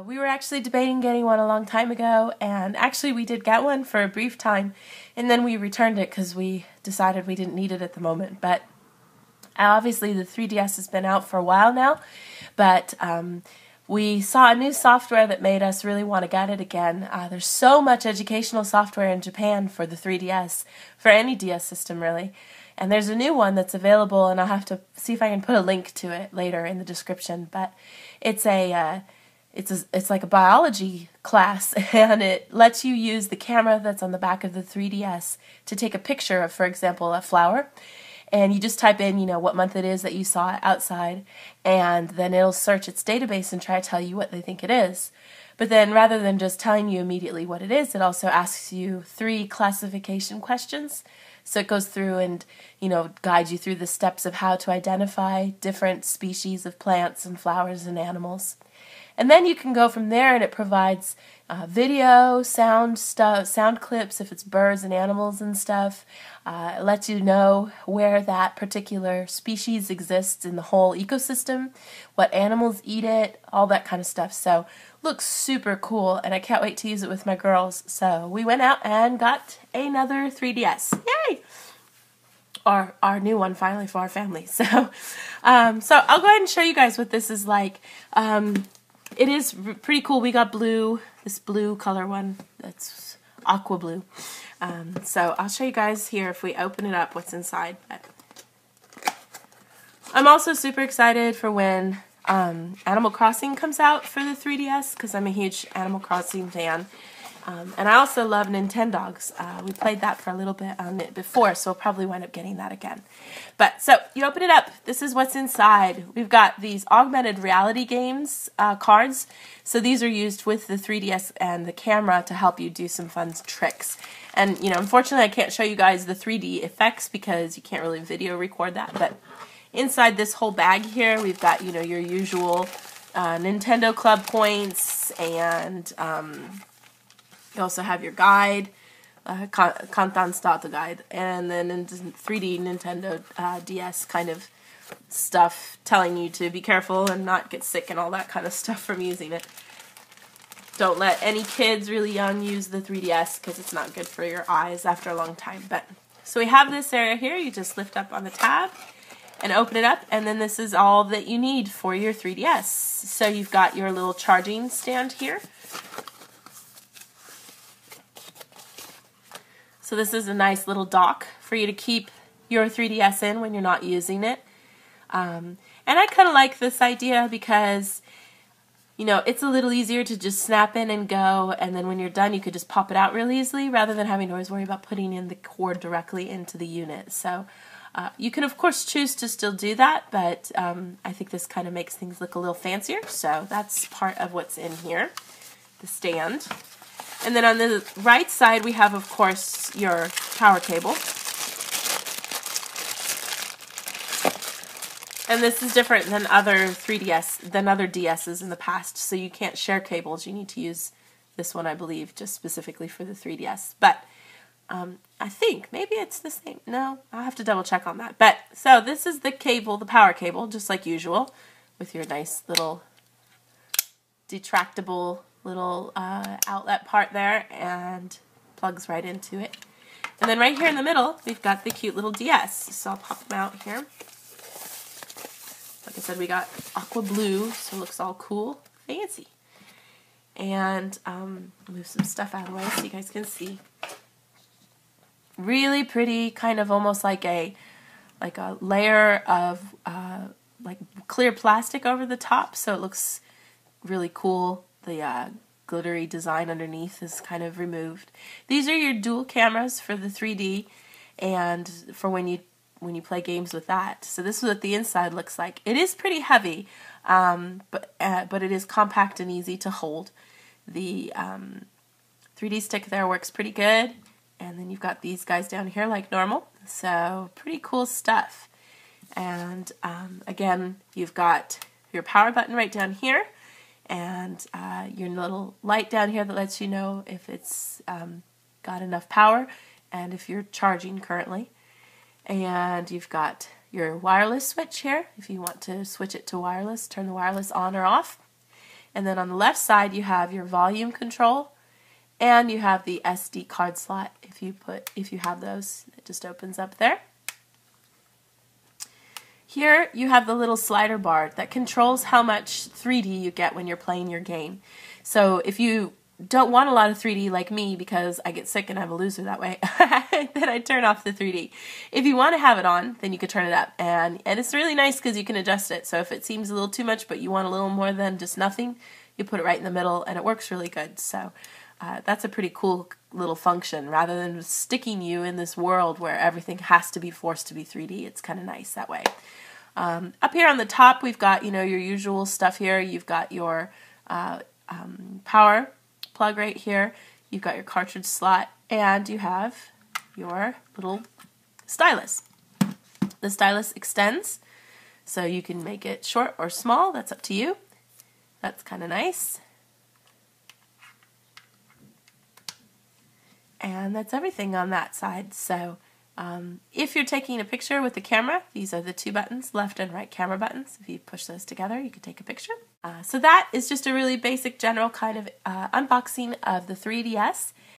We were actually debating getting one a long time ago, and actually we did get one for a brief time, and then we returned it because we decided we didn't need it at the moment. But obviously the 3DS has been out for a while now, but we saw a new software that made us really want to get it again. There's so much educational software in Japan for the 3DS, for any DS system really. And there's a new one that's available, and I'll have to see if I can put a link to it later in the description. But it's it's like a biology class, and it lets you use the camera that's on the back of the 3DS to take a picture of, for example, a flower. And you just type in, what month it is that you saw it outside, and then it'll search its database and try to tell you what they think it is. But then rather than just telling you immediately what it is, it also asks you 3 classification questions. So it goes through and, guides you through the steps of how to identify different species of plants and flowers and animals. And then you can go from there, and it provides video, sound clips if it's birds and animals and stuff. It lets you know where that particular species exists in the whole ecosystem, what animals eat it, all that kind of stuff. So looks super cool, and I can't wait to use it with my girls. So we went out and got another 3DS. Yay! Our new one finally for our family. So I'll go ahead and show you guys what this is like. It is pretty cool. We got this blue color one. That's aqua blue. So I'll show you guys here if we open it up what's inside. But I'm also super excited for when Animal Crossing comes out for the 3DS, because I'm a huge Animal Crossing fan. And I also love Nintendogs. We played that for a little bit on it before, so we'll probably wind up getting that again. But, so, you open it up. This is what's inside. We've got these augmented reality games cards. So these are used with the 3DS and the camera to help you do some fun tricks. And, unfortunately I can't show you guys the 3D effects because you can't really video record that. But inside this whole bag here, we've got, your usual Nintendo Club points, and you also have your guide, Kantan Start guide, and then in 3D Nintendo DS kind of stuff telling you to be careful and not get sick and all that kind of stuff from using it. Don't let any kids really young use the 3DS because it's not good for your eyes after a long time. But so we have this area here. You just lift up on the tab and open it up, and then this is all that you need for your 3DS. So you've got your little charging stand here. So this is a nice little dock for you to keep your 3DS in when you're not using it. And I kind of like this idea because, it's a little easier to just snap in and go, and then when you're done you could just pop it out really easily rather than having to always worry about putting in the cord directly into the unit. So you can of course choose to still do that, but I think this kind of makes things look a little fancier. So that's part of what's in here, the stand. And then on the right side, we have, of course, your power cable. And this is different than other DSs in the past, so you can't share cables. You need to use this one, I believe, just specifically for the 3DS. But I think maybe it's the same. No, I'll have to double check on that. But so this is the cable, the power cable, just like usual, with your nice little detractable little outlet part there, and plugs right into it. And then right here in the middle, we've got the cute little DS. So I'll pop them out here. Like I said, we got aqua blue, so it looks all cool, fancy. And move some stuff out of the way so you guys can see. Really pretty, kind of almost like a layer of like clear plastic over the top, so it looks really cool. The glittery design underneath is kind of removed. These are your dual cameras for the 3D and for when you play games with that. So this is what the inside looks like. It is pretty heavy, but it is compact and easy to hold. The 3D stick there works pretty good, and then you've got these guys down here like normal. So pretty cool stuff. And again, you've got your power button right down here, and your little light down here that lets you know if it's got enough power and if you're charging currently. And you've got your wireless switch here if you want to switch it to wireless, turn the wireless on or off. And then on the left side you have your volume control, and you have the SD card slot. If you have those, it just opens up there. Here you have the little slider bar that controls how much 3D you get when you're playing your game. So if you don't want a lot of 3D like me, because I get sick and I'm a loser that way, then I turn off the 3D. If you want to have it on, then you can turn it up. And it's really nice because you can adjust it. So if it seems a little too much but you want a little more than just nothing, you put it right in the middle and it works really good. So that's a pretty cool little function. Rather than sticking you in this world where everything has to be forced to be 3D, it's kind of nice that way. Up here on the top, we've got, your usual stuff here. You've got your power plug right here. You've got your cartridge slot, and you have your little stylus. The stylus extends, so you can make it short or small. That's up to you. That's kind of nice. And that's everything on that side. So if you're taking a picture with the camera, these are the two buttons, left and right camera buttons. If you push those together, you can take a picture. So that is just a really basic general kind of unboxing of the 3DS.